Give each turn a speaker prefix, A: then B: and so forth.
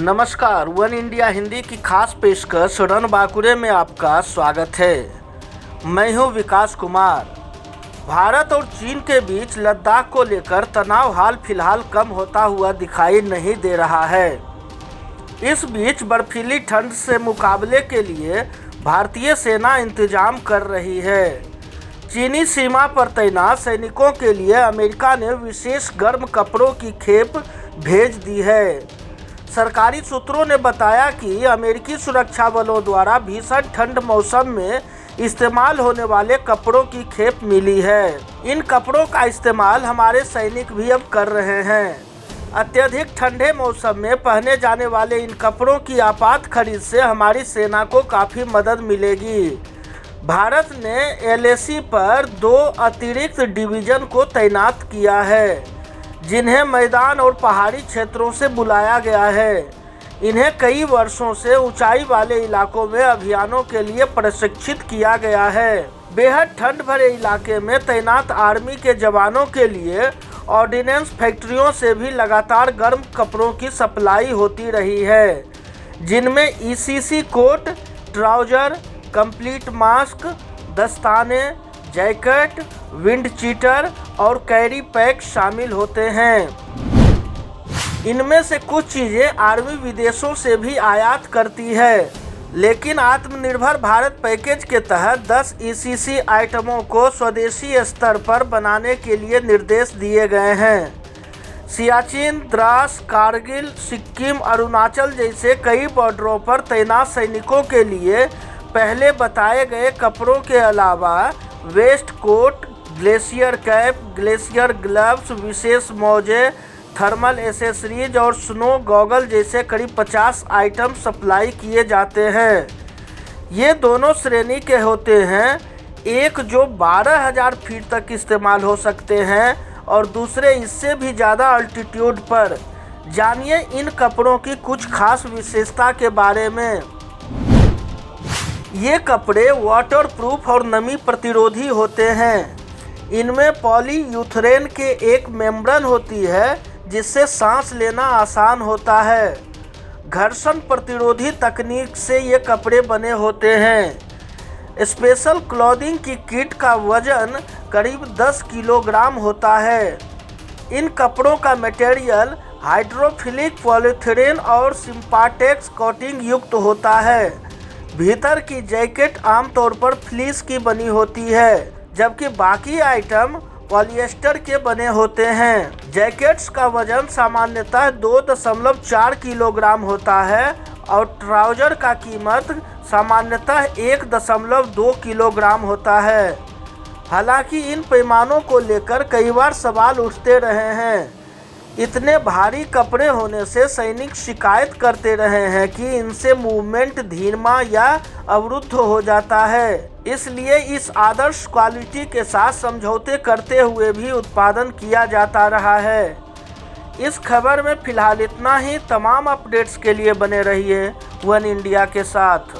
A: नमस्कार, one India Hindi की खास पेशकश रन बांकुरे में आपका स्वागत है। मैं हूं विकास कुमार। भारत और चीन के बीच लद्दाख को लेकर तनाव हाल फिलहाल कम होता हुआ दिखाई नहीं दे रहा है। इस बीच बर्फीली ठंड से मुकाबले के लिए भारतीय सेना इंतजाम कर रही है। चीनी सीमा पर तैनात सैनिकों के लिए अमेरिका ने विशेष गर्म कपड़ों की खेप भेज दी है। सरकारी सूत्रों ने बताया कि अमेरिकी सुरक्षा बलों द्वारा भीषण ठंड मौसम में इस्तेमाल होने वाले कपड़ों की खेप मिली है। इन कपड़ों का इस्तेमाल हमारे सैनिक भी अब कर रहे हैं। अत्यधिक ठंडे मौसम में पहने जाने वाले इन कपड़ों की आपात खरीद से हमारी सेना को काफ़ी मदद मिलेगी। भारत ने एलएसी पर 2 अतिरिक्त डिवीज़न को तैनात किया है, जिन्हें मैदान और पहाड़ी क्षेत्रों से बुलाया गया है। इन्हें कई वर्षों से ऊंचाई वाले इलाकों में अभियानों के लिए प्रशिक्षित किया गया है। बेहद ठंड भरे इलाके में तैनात आर्मी के जवानों के लिए ऑर्डिनेंस फैक्ट्रियों से भी लगातार गर्म कपड़ों की सप्लाई होती रही है, जिनमें ECC coat, trouser, complete mask, दस्ताने, जैकेट, विंड चीटर और कैरी पैक शामिल होते हैं। इनमें से कुछ चीज़ें आर्मी विदेशों से भी आयात करती है, लेकिन आत्मनिर्भर भारत पैकेज के तहत 10 ईसीसी आइटमों को स्वदेशी स्तर पर बनाने के लिए निर्देश दिए गए हैं। सियाचिन, द्रास, कारगिल, सिक्किम, अरुणाचल जैसे कई बॉर्डरों पर तैनात सैनिकों के लिए पहले बताए गए कपड़ों के अलावा waist coat, glacier cap, glacier gloves, विशेष मोजे, थर्मल एसेसरीज और स्नो गॉगल जैसे करीब 50 आइटम सप्लाई किए जाते हैं। ये दोनों श्रेणी के होते हैं, एक जो 12,000 फीट तक इस्तेमाल हो सकते हैं और दूसरे इससे भी ज़्यादा अल्टीट्यूड पर। जानिए इन कपड़ों की कुछ खास विशेषता के बारे में। ये कपड़े वाटरप्रूफ और नमी प्रतिरोधी होते हैं। इनमें पॉलीयूरेथेन के एक मेम्ब्रेन होती है, जिससे सांस लेना आसान होता है। घर्षण प्रतिरोधी तकनीक से ये कपड़े बने होते हैं। स्पेशल क्लॉथिंग की किट का वजन करीब 10 किलोग्राम होता है। इन कपड़ों का मटेरियल हाइड्रोफिलिक पॉलीथिलीन और सिम्पाटेक्स कोटिंग युक्त होता है। भीतर की जैकेट आमतौर पर फ्लीस की बनी होती है, जबकि बाकी आइटम पॉलिएस्टर के बने होते हैं। जैकेट्स का वजन सामान्यतः 2.4 किलोग्राम होता है और ट्राउजर का कीमत सामान्यतः 1.2 किलोग्राम होता है। हालांकि इन पैमानों को लेकर कई बार सवाल उठते रहे हैं। इतने भारी कपड़े होने से सैनिक शिकायत करते रहे हैं कि इनसे मूवमेंट धीमा या अवरुद्ध हो जाता है। इसलिए इस आदर्श क्वालिटी के साथ समझौते करते हुए भी उत्पादन किया जाता रहा है। इस खबर में फिलहाल इतना ही। तमाम अपडेट्स के लिए बने रहिए वन इंडिया के साथ।